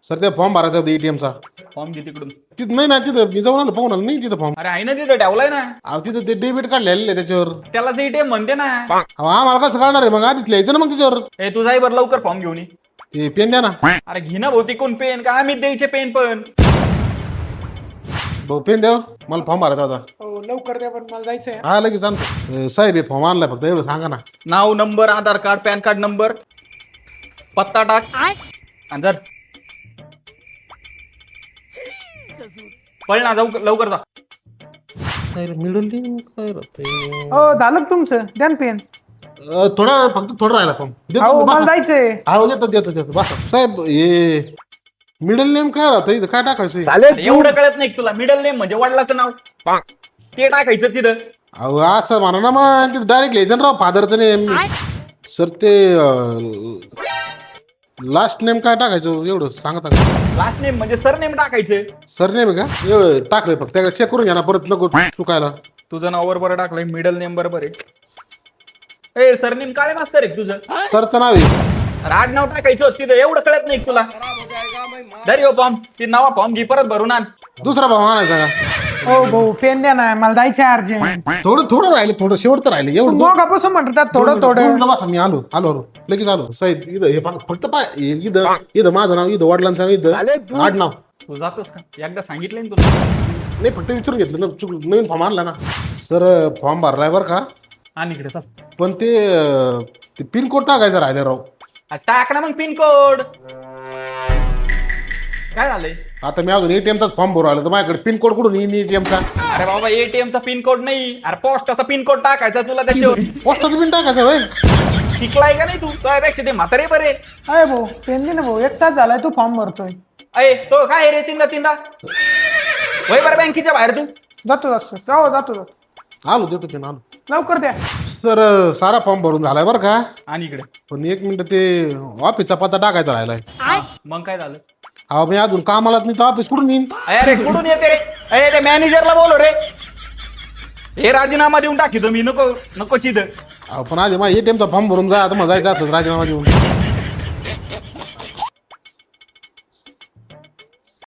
Sir त्या form भरायचा होता एटीएमचा. फॉर्म घे तिकडून. तिथं नाही ना, तिथं मी जाऊन आलो, पाहून आलो नाही तिथं फॉर्म. अरे आहे ना तिथं ठेवलाय ना. अहो तिथं ते डेबिट कार्ड लिहिलेलं आहे त्याच्यावर. त्यालाच एटीएम म्हणते ना. अहो आम्हाला कसं कळणार आहे, मग आधीच लिहायचं ना मग त्याच्यावर. ए तू जाई बरं लवकर फॉर्म घेऊन ये. ते पेन द्या ना. अरे घे ना भौतिक कोण पेन का आम्ही द्यायचे पेन पण. भाऊ पेन द्या, मला फॉर्म भरायचा होता. हो लवकर द्या, पण मला जायचंय. हा लगेच आणतो. साहेब हे फॉर्म आणलाय, फक्त एवढं सांगा ना. नाव नंबर आधार कार्ड पॅन कार्ड नंबर पत्ता टाक आणि जर पळ ना जाऊ लवकर जा. मिळून काय हो झालं का तुमचं? द्या ना पेन. थोडा फक्त थोडं राहिला फॉर्म. हो मला जायचंय. अहो देतो बस साहेब. हे मिडल नेम काय राहतं इथं, काय टाकायचं? अरे एवढं कळत नाही का तुला? मिडल नेम म्हणजे वडिलाचं नाव ते टाकायचं तिथं. अहो असं म्हणा ना, मग तिथं डायरेक्ट लिहायचं ना राव फादरचं नेम. सर ते लास्ट नेम काय टाकायचं एवढं सांगता का? लास्ट नेम म्हणजे सरनेम टाकायचं. सर नेम आहे का? एवढं टाकलंय फक्त, त्याला चेक करून घ्या ना, परत नको चुकायला. तुझं नाव बरोबर टाकलंय, मिडल नेम बरोबर आहे. ए सरनेम काळे मास्तर आहे तुझं. सरचं नाव आहे. अरे आडनाव टाकायचं होतं तिथं, एवढं कळत नाही का तुला? दर हो फॉर्म, ती नावा फॉर्म घे परत भरून आण. दुसरा भाऊ आणायचा का? हो भाऊ पेन द्या ना, मला जायचंय अर्जंट. थोडं राहिलं, थोडं शेवट तर राहिलं एवढं. मगापासून म्हणतात थोडं थोडं. बसा मी आलो लगेच आलो. साहेब इथं हे फक्त पाय इथं माझं नाव, इथं वडिलांचं नाव, इथं आडनाव. तू जातोस का? एकदा सांगितलंय ना तुला. नाही फक्त विचारून घेतलं ना, नवीन फॉर्म आणला ना. सर फॉर्म भरलाय बरं का, आणि इकडे चल. पण ते पिन कोड टाकायचं राहिलं राव. टाक ना मग पिन कोड. काय झालंय? आता मी अजून एटीएमचाच फॉर्म भरू आलो, तर माझ्याकडे पिन कोड कुठून येईन एटीएमचा? अरे बाबा एटीएमचा पिन कोड नाही, अरे पोस्टाचा पिन कोड टाकायचा तुला त्याच्यावर. पोस्टाचं पिन टाकायचं होय? शिकलाय का नाही तू? त्यापेक्षा ते म्हातारे बरे. अरे भाऊ पेन दे ना भाऊ, 1 तास झालाय तू फॉर्म भरतोय. अय तो काय रे तीनदा वय बरं बँकेच्या बाहेर तू. जातो. आलो देतो पिन आलो. लवकर द्या. सर सारा फॉर्म भरून झालाय बरं का, आणि इकडे पण 1 मिनिट ते ऑफिसचा पत्ता टाकायचा राहिलाय. मग काय झालं? अहो मी अजून कामालाच नाही, तर ऑफिस कुठून येईन? अरे कुठून येते रे? अरे ते मॅनेजरला बोलो रे. हे राजीनामा देऊन टाकी तुम्ही, नको चिद. अहो पण आधी माझ्या एटीएमचा फॉर्म भरून जा, आता मग जायचं असलं राजीनामा देऊन.